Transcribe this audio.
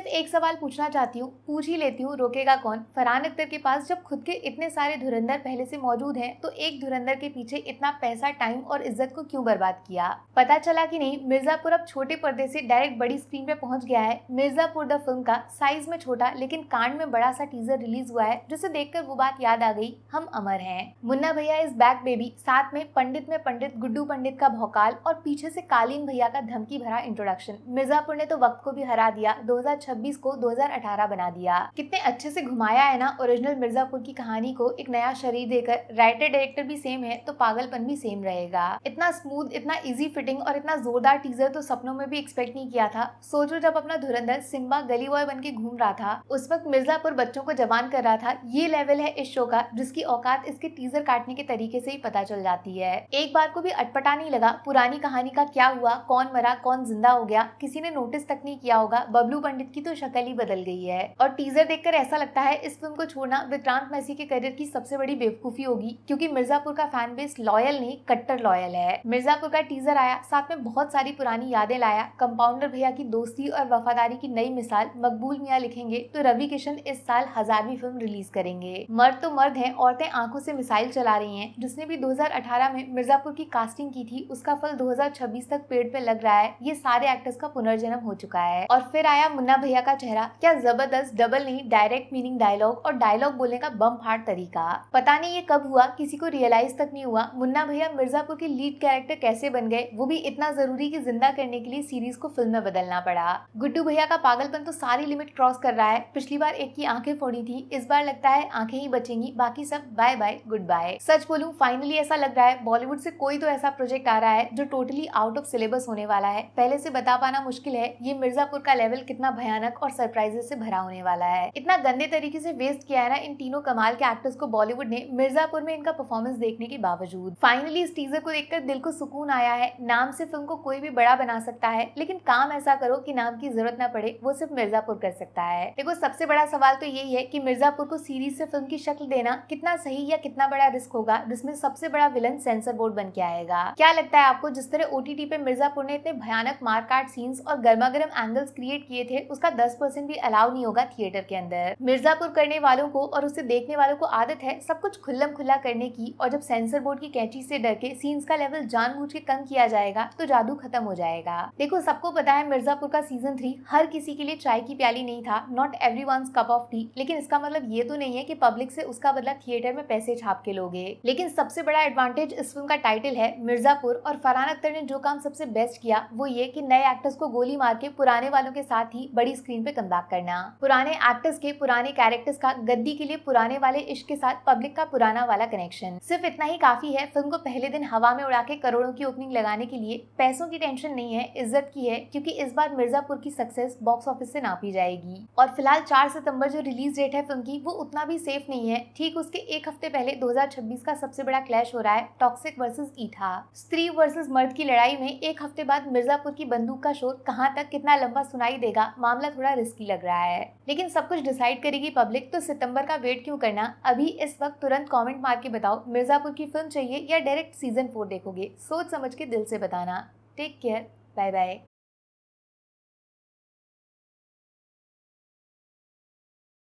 सिर्फ एक सवाल पूछना चाहती हूँ, पूछ ही लेती हूँ, रोकेगा कौन। फरहान अख्तर के पास जब खुद के इतने सारे धुरंधर पहले से मौजूद हैं, तो एक धुरंधर के पीछे इतना पैसा, टाइम और इज्जत को क्यों बर्बाद किया? पता चला कि नहीं, मिर्जापुर अब छोटे पर्दे से डायरेक्ट बड़ी स्क्रीन पे पहुंच गया है। मिर्जापुर द फिल्म का साइज में छोटा लेकिन कांड में बड़ा सा टीजर रिलीज हुआ है, जिसे देखकर वो बात याद आ गई, हम अमर हैं। मुन्ना भैया इज बैक बेबी, साथ में पंडित गुड्डू पंडित का भौकाल और पीछे से कालीन भैया का धमकी भरा इंट्रोडक्शन। मिर्जापुर ने तो वक्त को भी हरा दिया, 2026 को 2018 बना दिया। कितने अच्छे से घुमाया है ना ओरिजिनल मिर्जापुर की कहानी को एक नया शरीर देकर। राइटर डायरेक्टर भी सेम है तो पागलपन भी सेम रहेगा। इतना स्मूथ, इतना इजी फिटिंग और इतना जोरदार टीजर तो सपनों में भी एक्सपेक्ट नहीं किया था। सोचो जब अपना धुरंधर सिम्बा गली बॉय बन के घूम रहा था, उस वक्त मिर्जापुर बच्चों को जवान कर रहा था। ये लेवल है इस शो का, जिसकी औकात इसके टीजर काटने के तरीके से ही पता चल जाती है। एक बार को भी अटपटा नहीं लगा पुरानी कहानी का क्या हुआ, कौन मरा, कौन जिंदा हो गया, किसी ने नोटिस तक नहीं किया होगा। बबलू पंडित की तो शक्ल ही बदल गई है और टीजर देखकर ऐसा लगता है इस फिल्म को छोड़ना विक्रांत मैसी के करियर की सबसे बड़ी बेवकूफी होगी, क्योंकि मिर्जापुर का फैन बेस लॉयल नहीं, कट्टर लॉयल है। मिर्जापुर का टीजर आया, साथ में बहुत सारी पुरानी यादें लाया। कंपाउंडर भैया की दोस्ती और वफादारी की नई मिसाल मकबूल मियां लिखेंगे तो रवि किशन इस साल 1000वीं फिल्म रिलीज करेंगे। मर्द तो मर्द हैं, औरतें आंखों से मिसाइल चला रही हैं। जिसने भी 2018 में मिर्जापुर की कास्टिंग की थी, उसका फल 2026 तक पेड़ पे लग रहा है। ये सारे एक्टर्स का पुनर्जन्म हो चुका है। और फिर आया मुन्ना भैया का चेहरा, क्या जबरदस्त डबल नहीं डायरेक्ट मीनिंग डायलॉग और डायलॉग बोलने का बम फाड़ तरीका। पता नहीं ये कब हुआ, किसी को रियलाइज तक नहीं हुआ मुन्ना भैया मिर्जापुर के लीड कैरेक्टर कैसे बन गए, वो भी इतना जरूरी कि जिंदा करने के लिए सीरीज को फिल्म में बदलना पड़ा। गुड्डू भैया का पागलपन तो सारी लिमिट क्रॉस कर रहा है। पिछली बार एक की आंखें फोड़ी थी, इस बार लगता है आंखें ही बचेंगी, बाकी सब बाय बाय गुड बाय। सच बोलूं, फाइनली ऐसा लग रहा है बॉलीवुड से कोई तो ऐसा प्रोजेक्ट आ रहा है जो टोटली आउट ऑफ सिलेबस होने वाला है। पहले से बता पाना मुश्किल है ये मिर्जापुर का लेवल कितना भयानक और सरप्राइजेस से भरा होने वाला है। इतना गंदे तरीके से वेस्ट किया है ना इन तीनों कमाल के एक्टर्स को बॉलीवुड ने मिर्जापुर में इनका परफॉर्मेंस देखने के बावजूद। फाइनली इस टीजर को देखकर दिल को सुकून आया है। नाम से फिल्म को कोई भी बड़ा बना सकता है, लेकिन काम ऐसा करो कि नाम की जरूरत ना पड़े, वो सिर्फ मिर्जापुर कर सकता है। देखो, सबसे बड़ा सवाल तो यही है कि मिर्जापुर को सीरीज से फिल्म की शक्ल देना कितना सही या कितना बड़ा रिस्क होगा, जिसमें सबसे बड़ा विलन सेंसर बोर्ड बन के आएगा। क्या लगता है आपको, जिस तरह ओटीटी पे मिर्जापुर ने इतने भयानक मारकाट सीन्स और गर्मागर्म एंगल्स क्रिएट किए थे, उसका 10% भी अलाउ नहीं होगा थिएटर के अंदर। मिर्जापुर करने वालों को और उसे देखने वालों को आदत है सब कुछ खुल्लम खुल्ला करने की, और जब सेंसर बोर्ड की कैंची से डर के सीन्स का लेवल जानबूझ के कम किया जाएगा तो जादू खत्म हो जाएगा। देखो, सबको पता है मिर्जापुर का सीजन 3 हर किसी के लिए चाय की प्याली नहीं था, not everyone's cup of T, लेकिन इसका मतलब ये तो नहीं है कि पब्लिक से उसका बदला थिएटर में पैसे छाप के लोगे। लेकिन सबसे बड़ा एडवांटेज इस फिल्म का टाइटल है मिर्जापुर, और फरहान अख्तर ने जो काम सबसे बेस्ट किया वो ये कि नए एक्टर्स को गोली मार के पुराने वालों के साथ ही बड़ी स्क्रीन पे कमबैक करना। पुराने एक्टर्स के पुराने कैरेक्टर्स का गद्दी के लिए पुराने वाले इश्क के साथ पब्लिक का पुराना वाला कनेक्शन। सिर्फ इतना ही काफी है फिल्म को पहले दिन हवा में उड़ा के करोड़ों की ओपनिंग लगाने के लिए। पैसों की टेंशन नहीं है, इज्जत की है, क्योंकि इस बार मिर्जापुर की सक्सेस बॉक्स ऑफिस से नापी जाएगी। और फिलहाल 4 सितंबर जो रिलीज डेट है फिल्म की, वो उतना भी सेफ नहीं है। ठीक उसके एक हफ्ते पहले 2026 का सबसे बड़ा क्लैश हो रहा है, टॉक्सिक वर्सेस ईथा। स्त्री वर्सेस मर्द की लड़ाई में एक हफ्ते बाद मिर्जापुर की बंदूक का शोर कहां तक कितना लंबा सुनाई देगा, मामला थोड़ा रिस्की लग रहा है। लेकिन सब कुछ डिसाइड करेगी पब्लिक, तो सितंबर का वेट क्यों करना। अभी इस वक्त तुरंत कमेंट मार के बताओ मिर्जापुर की फिल्म चाहिए या डायरेक्ट सीजन 4 देखोगे। सोच समझ के दिल से बताना। Take care, bye bye.